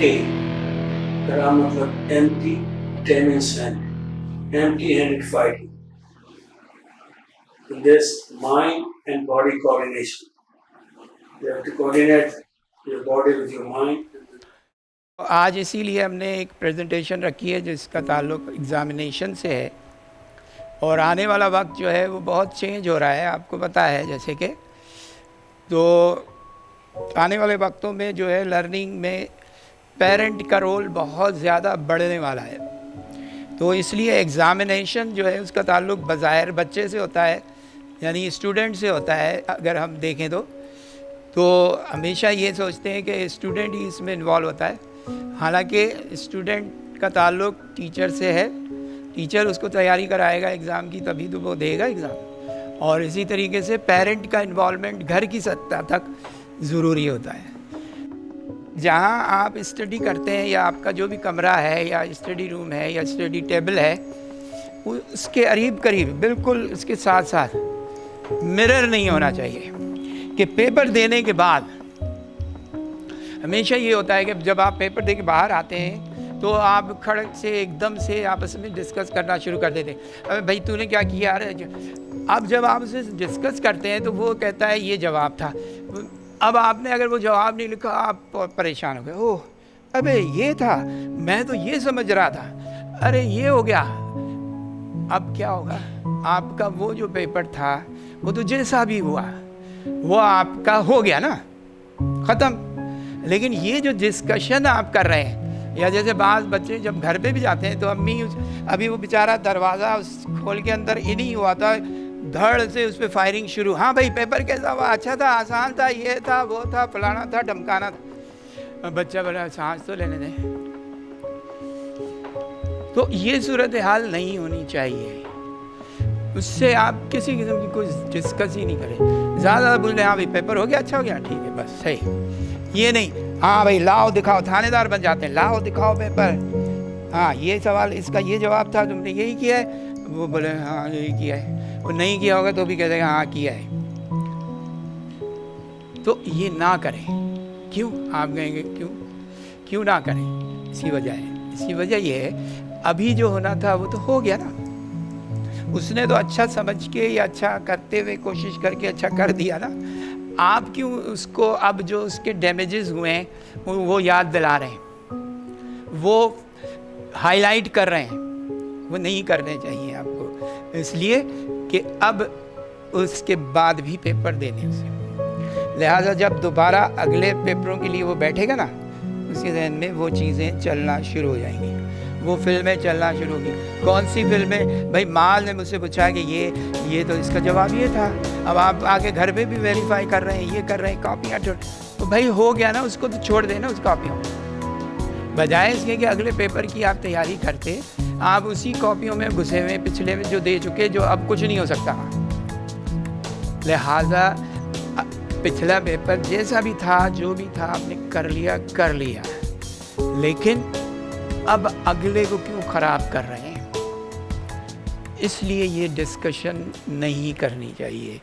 T. Kara matlab empty, T means hand. Empty-handed fighting. In this, mind and body coordination. You have to coordinate your body with your mind. आज इसीलिए हमने एक presentation रखी है जिसका ताल्लुक examination से है और आने वाला वक्त जो है वो बहुत चेंज हो रहा है, आपको पता है। जैसे कि तो आने वाले वक्तों में जो है लर्निंग में पेरेंट का रोल बहुत ज़्यादा बढ़ने वाला है। तो इसलिए एग्ज़ामिनेशन जो है उसका ताल्लुक बज़ाहिर बच्चे से होता है, यानी स्टूडेंट से होता है। अगर हम देखें तो हमेशा ये सोचते हैं कि स्टूडेंट ही इसमें इन्वॉल्व होता है, हालांकि स्टूडेंट का ताल्लुक टीचर से है। टीचर उसको तैयारी कराएगा एग्ज़ाम की, तभी तो वो देगा एग्ज़ाम। और इसी तरीके से पेरेंट का इन्वॉल्वमेंट घर की सतह तक ज़रूरी होता है। जहाँ आप स्टडी करते हैं या आपका जो भी कमरा है या स्टडी रूम है या स्टडी टेबल है, उसके करीब बिल्कुल उसके साथ साथ मिरर नहीं होना चाहिए कि पेपर देने के बाद हमेशा ये होता है कि जब आप पेपर दे के बाहर आते हैं तो आप खड़क से एकदम से आपस में डिस्कस करना शुरू कर देते हैं। अबे भाई तूने क्या किया यार। अब जब आप उसे डिस्कस करते हैं तो वो कहता है ये जवाब था। अब आपने अगर वो जवाब नहीं लिखा, आप परेशान हो गए। ओह अबे ये था, मैं तो ये समझ रहा था, अरे ये हो गया। अब क्या होगा, आपका वो जो पेपर था वो तो जैसा भी हुआ वो आपका हो गया ना, ख़त्म। लेकिन ये जो डिस्कशन आप कर रहे हैं, या जैसे बाज़ बच्चे जब घर पे भी जाते हैं तो अम्मी अभी वो बेचारा दरवाज़ा खोल के अंदर ही नहीं हुआ था, धड़ से उस पर फायरिंग शुरू। हाँ भाई पेपर कैसा हुआ, अच्छा था, आसान था, ये था, वो था, फलाना था, ढमकाना था। बच्चा बोला सांस तो लेने दें। तो ये सूरत हाल नहीं होनी चाहिए। उससे आप किसी किस्म की कोई डिस्कस ही नहीं करें। ज़्यादा बोल रहे हाँ भाई पेपर हो गया, अच्छा हो गया, ठीक है, बस सही। ये नहीं हाँ भाई लाओ दिखाओ, थानेदार बन जाते हैं, लाओ दिखाओ पेपर, हाँ ये सवाल, इसका ये जवाब था, तुमने यही किया है। वो बोले हाँ यही किया है। वो नहीं किया होगा तो भी कहते हैं हाँ किया है। तो ये ना करें। क्यों आप कहेंगे क्यों ना करें? इसी वजह ये है, अभी जो होना था वो तो हो गया ना। उसने तो अच्छा समझ के या अच्छा करते हुए कोशिश करके अच्छा कर दिया ना। आप क्यों उसको अब जो उसके डैमेजेस हुए हैं वो याद दिला रहे हैं, वो हाईलाइट कर रहे हैं? वो नहीं करने चाहिए आपको, इसलिए कि अब उसके बाद भी पेपर देने उसे। लिहाजा जब दोबारा अगले पेपरों के लिए वो बैठेगा ना, उसके जहन में वो चीज़ें चलना शुरू हो जाएंगी, वो फिल्में चलना शुरू होगी। कौन सी फिल्में? भाई माल ने मुझसे पूछा कि ये तो इसका जवाब ये था। अब आप आके घर पे भी वेरीफाई कर रहे हैं, ये कर रहे हैं, कॉपियाँ तो भाई हो गया ना, उसको तो छोड़ देना उस कॉपियों को। बजाय इसके कि अगले पेपर की आप तैयारी करते, आप उसी कॉपियों में घुसे हुए पिछले में जो दे चुके, जो अब कुछ नहीं हो सकता। लिहाजा पिछला पेपर जैसा भी था, जो भी था, आपने कर लिया, लेकिन अब अगले को क्यों ख़राब कर रहे हैं? इसलिए ये डिस्कशन नहीं करनी चाहिए।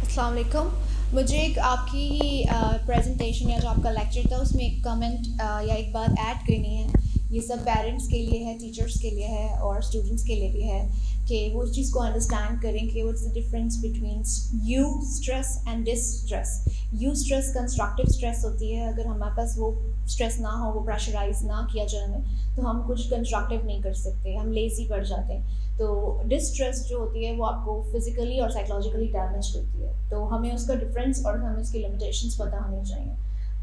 अस्सलाम वालेकुम। मुझे एक आपकी प्रेजेंटेशन या जो आपका लेक्चर था उसमें एक कमेंट या एक बात ऐड करनी है। ये सब पेरेंट्स के लिए है, टीचर्स के लिए है और स्टूडेंट्स के लिए भी है कि वो इस चीज़ को अंडरस्टैंड करें कि what's the difference between eustress and distress. Eustress constructive stress होती है। अगर हमारे पास वो स्ट्रेस ना हो, वो प्रेशराइज ना किया जाए हमें, तो हम कुछ कंस्ट्रक्टिव नहीं कर सकते, हम लेज़ी पड़ जाते हैं। तो डिस्ट्रेस जो होती है वो आपको फिजिकली और साइकोलॉजिकली डैमेज करती है। तो हमें उसका डिफरेंस और हमें उसकी लिमिटेशंस पता होनी चाहिए।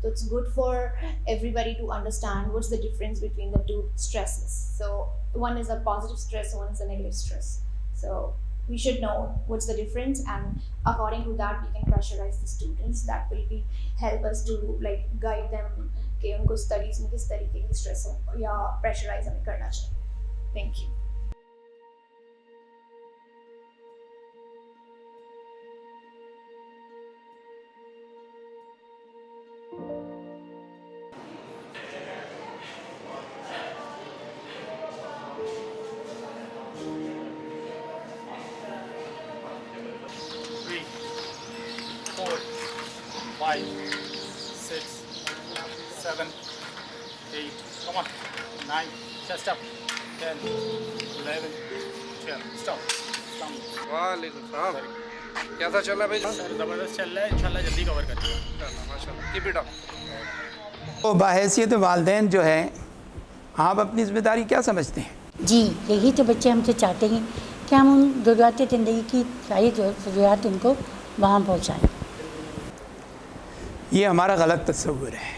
तो it's good for everybody to understand what's the difference between the two stresses. So one is a positive stress, one is a negative stress. So we should know what's the difference, and according to that we can pressurize the students. That will be help us to like guide them कि उनको studies में किस तरीके की stress या pressurize हमें करना चाहिए। Thank you. Three, 4, 5, 6, 7, 8, come on, 9, chest up, 10, 11, 12, stop. वालेकुम सलाम। कैसा चल रहा है भाई? सर ज़बरदस्त चल रहा है, इंशाल्लाह जल्दी कवर करेंगे। माशाल्लाह, कीप इट अप। तो बाहैसियत वालिदैन जो है, आप अपनी ज़िम्मेदारी क्या समझते हैं? जी, यही तो बच्चे हमसे चाहते हैं कि हम उन ज़रूरत ज़िंदगी की सारी ज़रूरत उनको वहाँ पहुँचाएँ। ये हमारा गलत तस्वुर है।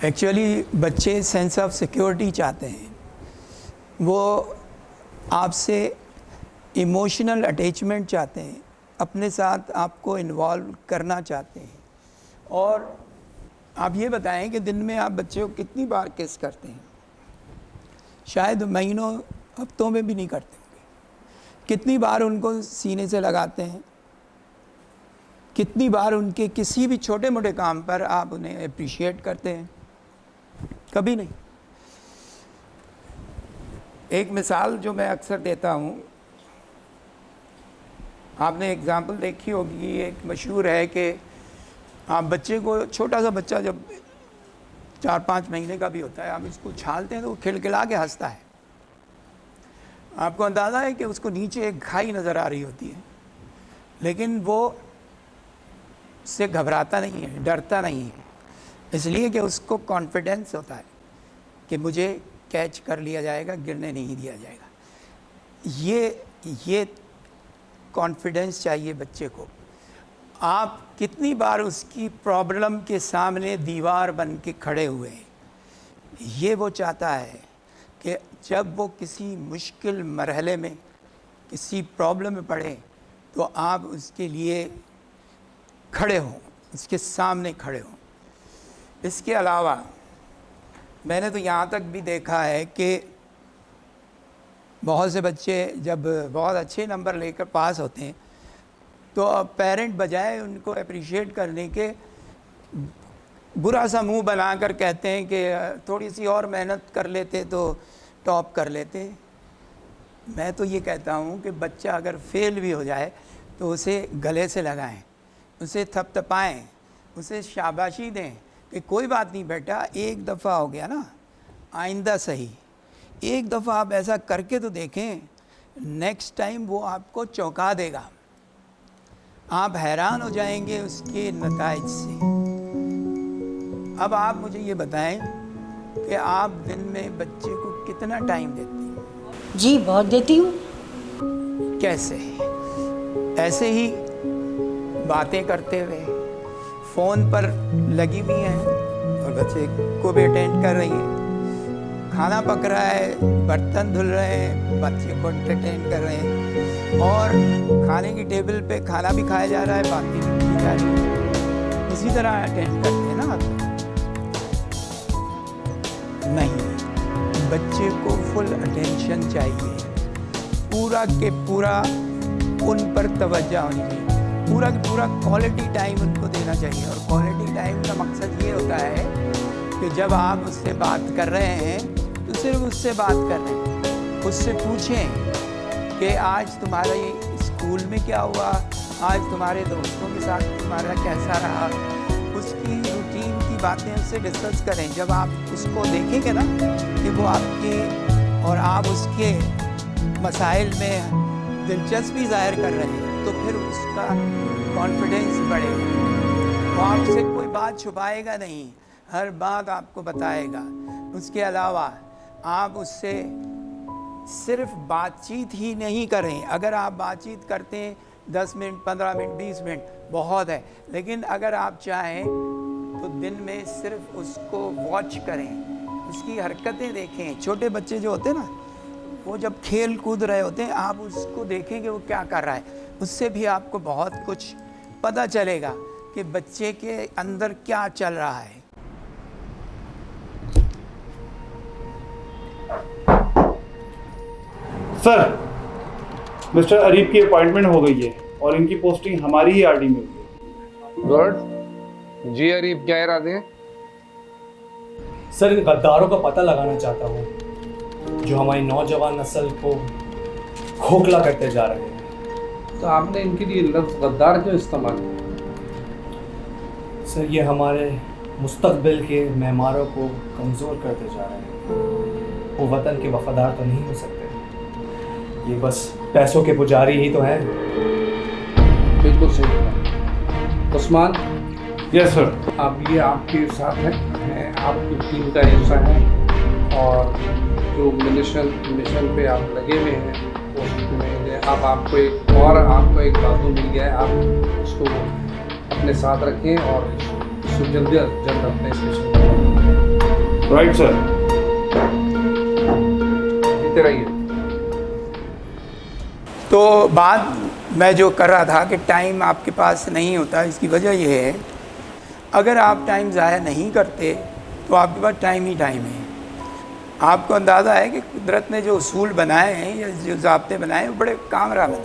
एक्चुअली बच्चे सेंस ऑफ सिक्योरिटी चाहते हैं, वो आपसे इमोशनल अटैचमेंट चाहते हैं, अपने साथ आपको इन्वॉल्व करना चाहते हैं। और आप ये बताएं कि दिन में आप बच्चे को कितनी बार किस करते हैं? शायद महीनों हफ्तों में भी नहीं करते होंगे। कितनी बार उनको सीने से लगाते हैं? कितनी बार उनके किसी भी छोटे मोटे काम पर आप उन्हें अप्रिशिएट करते हैं? कभी नहीं। एक मिसाल जो मैं अक्सर देता हूँ, आपने एग्ज़ाम्पल देखी होगी, एक मशहूर है कि आप बच्चे को, छोटा सा बच्चा जब 4-5 महीने का भी होता है, आप इसको छालते हैं तो वो खिलखिला के हंसता है। आपको अंदाज़ा है कि उसको नीचे एक खाई नज़र आ रही होती है, लेकिन वो उससे घबराता नहीं है, डरता नहीं है, इसलिए कि उसको कॉन्फिडेंस होता है कि मुझे कैच कर लिया जाएगा, गिरने नहीं दिया जाएगा। ये कॉन्फिडेंस चाहिए बच्चे को। आप कितनी बार उसकी प्रॉब्लम के सामने दीवार बन के खड़े हुए हैं? ये वो चाहता है कि जब वो किसी मुश्किल मरहले में, किसी प्रॉब्लम में पड़े, तो आप उसके लिए खड़े हों, उसके सामने खड़े हों। इसके अलावा मैंने तो यहाँ तक भी देखा है कि बहुत से बच्चे जब बहुत अच्छे नंबर लेकर पास होते हैं, तो पेरेंट बजाय उनको अप्रिशिएट करने के बुरा सा मुंह बनाकर कहते हैं कि थोड़ी सी और मेहनत कर लेते तो टॉप कर लेते। मैं तो ये कहता हूँ कि बच्चा अगर फेल भी हो जाए तो उसे गले से लगाएं, उसे थपथपाएं, उसे शाबाशी दें कि कोई बात नहीं बेटा, एक दफ़ा हो गया ना, आइंदा सही। एक दफ़ा आप ऐसा करके तो देखें, नेक्स्ट टाइम वो आपको चौंका देगा। आप हैरान हो जाएंगे उसके नताइज से। अब आप मुझे ये बताएं कि आप दिन में बच्चे को कितना टाइम देती हैं? जी, बहुत देती हूँ। कैसे? ऐसे ही बातें करते हुए, फ़ोन पर लगी हुई हैं और बच्चे को भी अटेंड कर रही हैं। खाना पक रहा है, बर्तन धुल रहे हैं, बच्चे को एंटरटेन कर रहे हैं, और खाने की टेबल पे खाना भी खाया जा रहा है, बातें भी की जा रही है। इसी तरह अटेंड करते हैं ना आप? नहीं, बच्चे को फुल अटेंशन चाहिए, पूरा के पूरा उन पर तवज्जो होनी चाहिए, पूरा का पूरा क्वालिटी टाइम उनको देना चाहिए। और क्वालिटी टाइम का मकसद ये होता है कि जब आप उससे बात कर रहे हैं तो सिर्फ उससे बात कर रहे हैं। उससे पूछें कि आज तुम्हारे स्कूल में क्या हुआ, आज तुम्हारे दोस्तों के साथ तुम्हारा कैसा रहा, उसकी रूटीन की बातें उससे डिस्कस करें। जब आप उसको देखेंगे ना कि वो आपके और आप उसके मसाइल में दिलचस्पी ज़ाहिर कर रहे हैं, तो फिर उसका कॉन्फिडेंस बढ़ेगा। वो आपसे कोई बात छुपाएगा नहीं, हर बात आपको बताएगा। उसके अलावा आप उससे सिर्फ बातचीत ही नहीं करें। अगर आप बातचीत करते हैं 10 मिनट, 15 मिनट, 20 मिनट बहुत है, लेकिन अगर आप चाहें तो दिन में सिर्फ उसको वॉच करें, उसकी हरकतें देखें। छोटे बच्चे जो होते हैं ना, वो जब खेल कूद रहे होते हैं, आप उसको देखें कि वो क्या कर रहा है। उससे भी आपको बहुत कुछ पता चलेगा कि बच्चे के अंदर क्या चल रहा है। सर, मिस्टर अरीब की अपॉइंटमेंट हो गई है और इनकी पोस्टिंग हमारी ही आरडी में हुई है। गुड। जी अरीब, क्या इरादे हैं? सर, इन गद्दारों का पता लगाना चाहता हूँ जो हमारी नौजवान नस्ल को खोखला करते जा रहे हैं। तो आपने इनके लिए लफ्ज़ गद्दार क्यों इस्तेमाल किया? सर, ये हमारे मुस्तकबिल के मेहमानों को कमज़ोर करते जा रहे हैं। वो वतन के वफादार तो नहीं हो सकते, ये बस पैसों के पुजारी ही तो हैं। बिल्कुल सही कहा। Usman, yes sir. अब ये आपके साथ हैं, आपकी टीम का हिस्सा है, और जो मिशन पे आप लगे हुए हैं पोस्ट में, अब आपको एक बाजू मिल गया है। आप उसको अपने साथ रखें और इसको जल्द अपने स्टेशन पर। Right sir. जीते रहिए। तो बात मैं जो कर रहा था कि टाइम आपके पास नहीं होता, इसकी वजह यह है, अगर आप टाइम ज़ाया नहीं करते तो आपके पास टाइम ही टाइम है। आपको अंदाज़ा है कि कुदरत ने जो उसूल बनाए हैं या जो ज़ाब्ते बनाए हैं वो बड़े कामयाब हैं।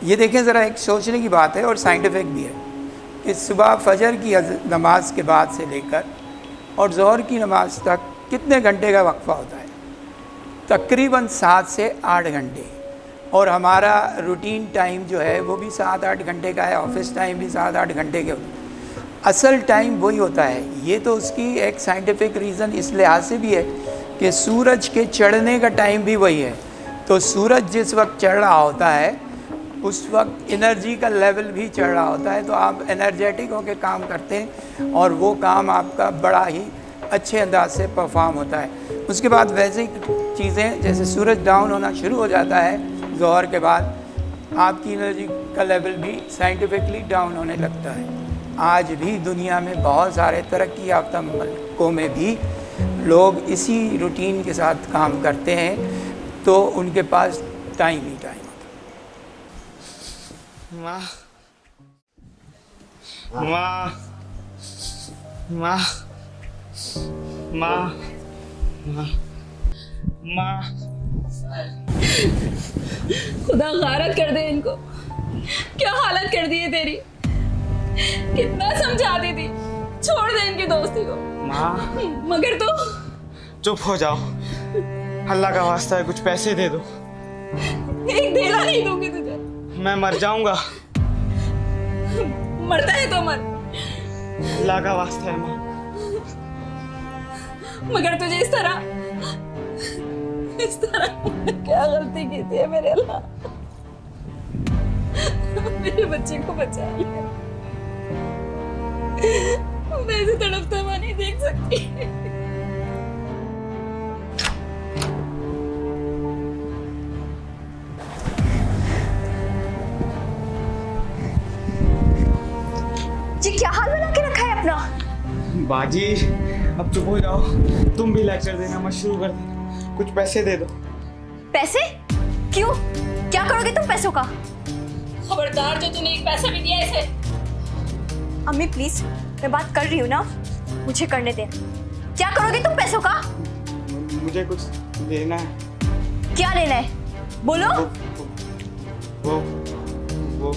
ये देखें ज़रा, एक सोचने की बात है और साइंटिफिक भी है कि सुबह फजर की नमाज के बाद से लेकर और ज़ोहर की नमाज तक कितने घंटे का वक्फ़ा होता है? तकरीबन 7 से 8 घंटे। और हमारा रूटीन टाइम जो है वो भी 7-8 घंटे का है, ऑफिस टाइम भी 7-8 घंटे के होते हैं। असल टाइम वही होता है। ये तो उसकी एक साइंटिफिक रीज़न इस लिहाज से भी है कि सूरज के चढ़ने का टाइम भी वही है। तो सूरज जिस वक्त चढ़ रहा होता है उस वक्त एनर्जी का लेवल भी चढ़ रहा होता है, तो आप एनर्जेटिक होकर काम करते हैं और वो काम आपका बड़ा ही अच्छे अंदाज से परफॉर्म होता है। उसके बाद वैसे चीज़ें, जैसे सूरज डाउन होना शुरू हो जाता है ज़ोहर के बाद, आपकी एनर्जी का लेवल भी साइंटिफिकली डाउन होने लगता है। आज भी दुनिया में बहुत सारे तरक्की याफ्ता मुल्कों में भी लोग इसी रूटीन के साथ काम करते हैं, तो उनके पास टाइम ही टाइम माँ माँ माँ माँ माँ माँ खुदा गारत कर दे इनको। क्या हालत कर दी है तेरी। कितना समझाती थी, छोड़ दे इनकी दोस्ती को। माँ, मगर तू चुप हो जाओ, अल्लाह का वास्ता है, कुछ पैसे दे दो। एक देना नहीं दूंगी तुझे। मैं मर जाऊंगा। मरता है तो मर, अल्लाह का वास्ता है माँ। मगर तुझे इस तरह क्या गलती की थी मेरे अल्लाह। मेरे बच्चे को बचा लिया। मैं इसे तड़पता हुआ नहीं देख सकती। जी क्या हाल बना के रखा है अपना? बाजी, अब चुप हो जाओ, तुम भी लेक्चर देना मत शुरू कर देना, कुछ पैसे दे दो। पैसे? क्यों? क्या करोगे तुम पैसों का? खबरदार जो तूने एक पैसा भी दिया इसे। अम्मी प्लीज, मैं बात कर रही हूँ ना, मुझे करने दे। क्या करोगे तुम पैसों का? मुझे कुछ देना है। क्या लेना है? बोलो। वो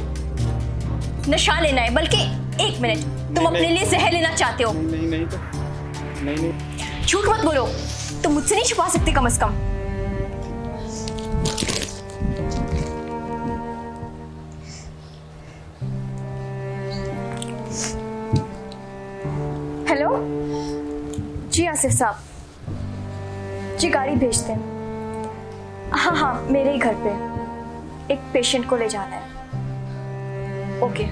नशा लेना है, बल्कि 1 मिनट, तुम अपने लिए जहर लेना चाहते हो? नहीं तो नहीं। झूठ मत बोलो, तुम मुझसे नहीं छुपा सकते कम से कम। साहब जी गाड़ी भेजते हैं। हाँ हाँ मेरे ही घर पे एक पेशेंट को ले जाना है। ओके।